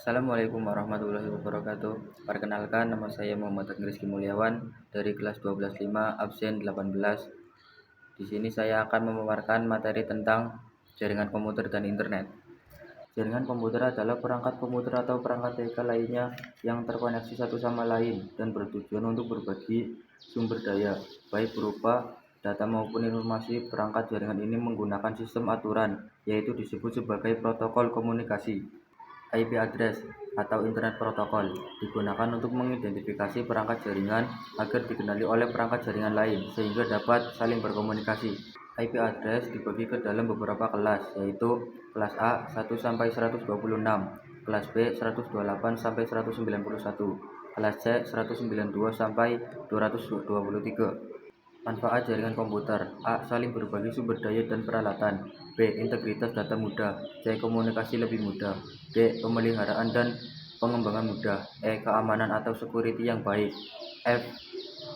Assalamualaikum warahmatullahi wabarakatuh. Perkenalkan, nama saya Muhammad Rizky Mulyawan dari kelas 12.5 absen 18. Di sini saya akan memaparkan materi tentang jaringan komputer dan internet. Jaringan komputer adalah perangkat komputer atau perangkat TK lainnya yang terkoneksi satu sama lain dan bertujuan untuk berbagi sumber daya, baik berupa data maupun informasi. Perangkat jaringan ini menggunakan sistem aturan, yaitu disebut sebagai protokol komunikasi. IP address atau Internet Protocol digunakan untuk mengidentifikasi perangkat jaringan agar dikenali oleh perangkat jaringan lain sehingga dapat saling berkomunikasi. IP address dibagi ke dalam beberapa kelas, yaitu kelas A 1 sampai 126, kelas B 128 sampai 191, kelas C 192 sampai 223. Manfaat jaringan komputer: A. Saling berbagi sumber daya dan peralatan. B. Integritas data mudah. C. Komunikasi lebih mudah. D. Pemeliharaan dan pengembangan mudah. E. Keamanan atau security yang baik. F.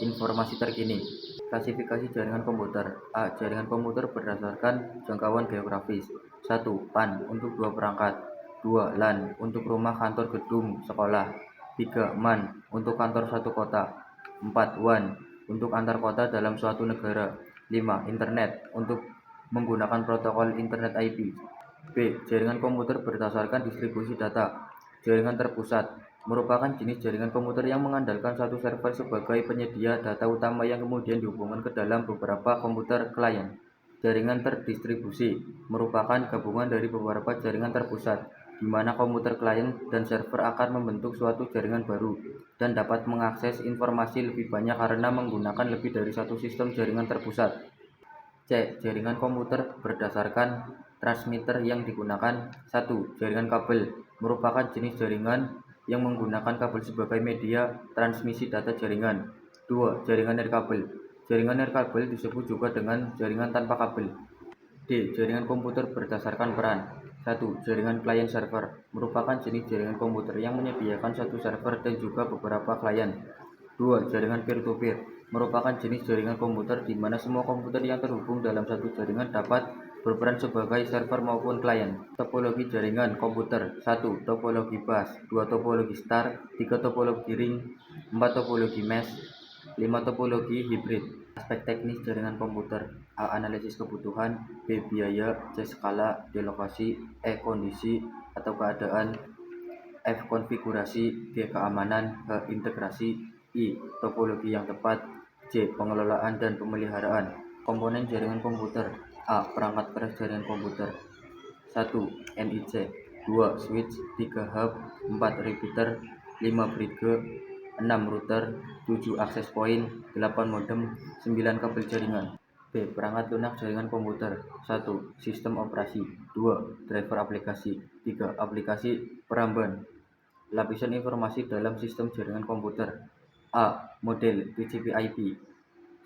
Informasi terkini. Klasifikasi jaringan komputer. A. Jaringan komputer berdasarkan jangkauan geografis. 1. PAN untuk dua perangkat. 2. LAN untuk rumah, kantor, gedung, sekolah. 3. MAN untuk kantor satu kota. 4. WAN untuk antar kota dalam suatu negara. 5. Internet untuk menggunakan protokol Internet IP. B. Jaringan komputer berdasarkan distribusi data. Jaringan terpusat merupakan jenis jaringan komputer yang mengandalkan satu server sebagai penyedia data utama yang kemudian dihubungkan ke dalam beberapa komputer klien. Jaringan terdistribusi merupakan gabungan dari beberapa jaringan terpusat, di mana komputer klien dan server akan membentuk suatu jaringan baru dan dapat mengakses informasi lebih banyak karena menggunakan lebih dari satu sistem jaringan terpusat. C. Jaringan komputer berdasarkan transmitter yang digunakan. 1. Jaringan kabel merupakan jenis jaringan yang menggunakan kabel sebagai media transmisi data jaringan. 2. Jaringan nirkabel. Jaringan nirkabel disebut juga dengan jaringan tanpa kabel. D. Jaringan komputer berdasarkan peran. 1. Jaringan klien server merupakan jenis jaringan komputer yang menyediakan satu server dan juga beberapa klien. 2. Jaringan peer-to-peer merupakan jenis jaringan komputer di mana semua komputer yang terhubung dalam satu jaringan dapat berperan sebagai server maupun klien. Topologi jaringan komputer. 1. Topologi bus. 2. Topologi star. 3. Topologi ring. 4. Topologi mesh. 5. Topologi hibrid. Aspek teknis jaringan komputer. A. Analisis kebutuhan. B. Biaya. C. Skala. D. Lokasi. E. Kondisi atau keadaan. F. Konfigurasi. G. Keamanan. H. Integrasi. I. Topologi yang tepat. J. Pengelolaan dan pemeliharaan. Komponen jaringan komputer. A. Perangkat keras jaringan komputer. 1. NIC. 2. Switch. 3. Hub. 4. Repeater. 5. bridge. 6. Router. 7. Access point. 8. Modem. 9. Kabel jaringan. B. Perangkat lunak jaringan komputer. 1. Sistem operasi. 2. Driver aplikasi. 3. Aplikasi peramban. Lapisan informasi dalam sistem jaringan komputer. A. Model TCP/IP.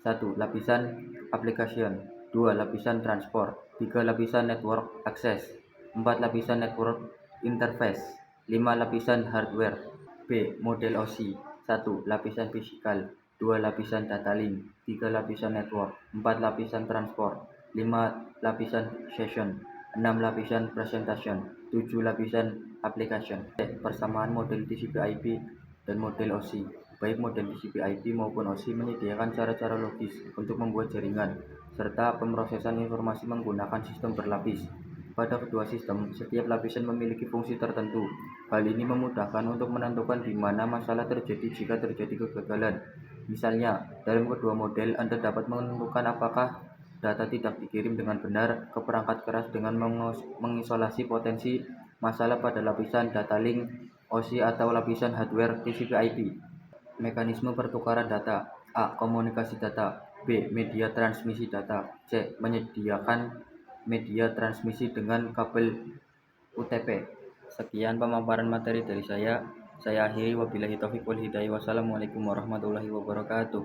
1. Lapisan application. 2. Lapisan transport. 3. Lapisan network access. 4. Lapisan network interface. 5. Lapisan hardware. B. Model OSI. 1. Lapisan fisikal. 2. Lapisan data link. 3. Lapisan network. 4. Lapisan transport. 5. Lapisan session. 6. Lapisan presentation. 7. Lapisan application. Persamaan model TCP/IP dan model OSI. Baik model TCP/IP maupun OSI menyediakan cara-cara logis untuk membuat jaringan, serta pemrosesan informasi menggunakan sistem berlapis. Pada kedua sistem, setiap lapisan memiliki fungsi tertentu. Hal ini memudahkan untuk menentukan di mana masalah terjadi jika terjadi kegagalan. Misalnya, dalam kedua model, Anda dapat menentukan apakah data tidak dikirim dengan benar ke perangkat keras dengan mengisolasi potensi masalah pada lapisan data link, OSI atau lapisan hardware TCP/IP. Mekanisme pertukaran data. A. Komunikasi data. B. Media transmisi data. C. Menyediakan media transmisi dengan kabel UTP. Sekian pemaparan materi dari saya. Saya akhiri, wabillahi taufiq wal hidayah. Wassalamualaikum warahmatullahi wabarakatuh.